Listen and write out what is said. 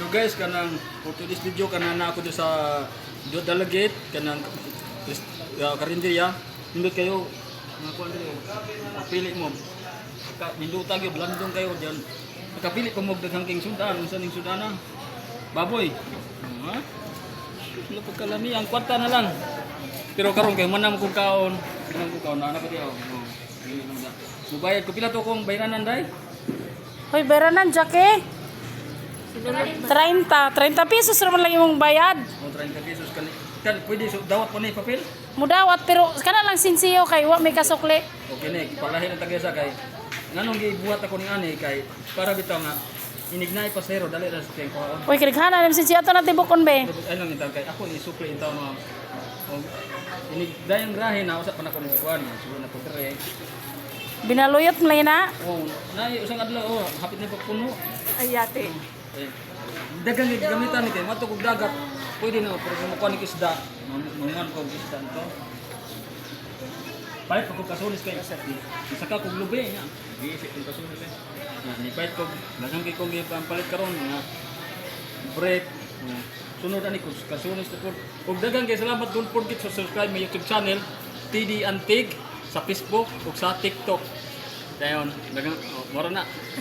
No guys, kanang for today's video kanana ako do sa Dalagate kanang karinderya. Nindot kayo mga kuan diri. Pili mo. Nindutan gyud blandong kayo diyan. Nakapili pa mo daghang king sudan, unsa ning sudana? Baboy. Ha? Wala pa kalami ang kwarta na lang. Pero karon kay manam kong kaon, manam kong kaon na pa diyo. Mubayad ko pila to kong bayranan day? Hoy, beranan, Jackie. 30 pesos naman lang yung bayad. O 30 pesos kan pwede so dawat pa ni papel. Mudawat pero kana lang sinsiyo kay wa may kasukli. Okay ni palahin ang tagasa kay nganong gibuhat ako ning ani kay para bitaw nga inignay pasero dali ra sa tiyang kuhaon. Uy, kinighana naman sinsiyo ato na tibukon be. Ay lang itaw kay ako ni sukli itaw mga inigdayang grahe na usa pa na ko ni kuan sulo na ko dire. Binaluyot mo lang na. Oh, nay usang adlaw oh hapit na pagpuno. Ay, yate. Eh, dagang gamitan ni kay matug og dagat. Pwede na pero kung kuan isda, mangan ko isda nito. Pahit ko kasulis kay saka ko lubi nya. Giisip ko kasulis eh. Ni pahit ko dagang kay ko gipampalit karon nga break. Sunod ani ko kasulis ko. Og dagang kay salamat don't forget to subscribe my YouTube channel TD Antig sa Facebook ug sa TikTok. Dayon dagang mora na.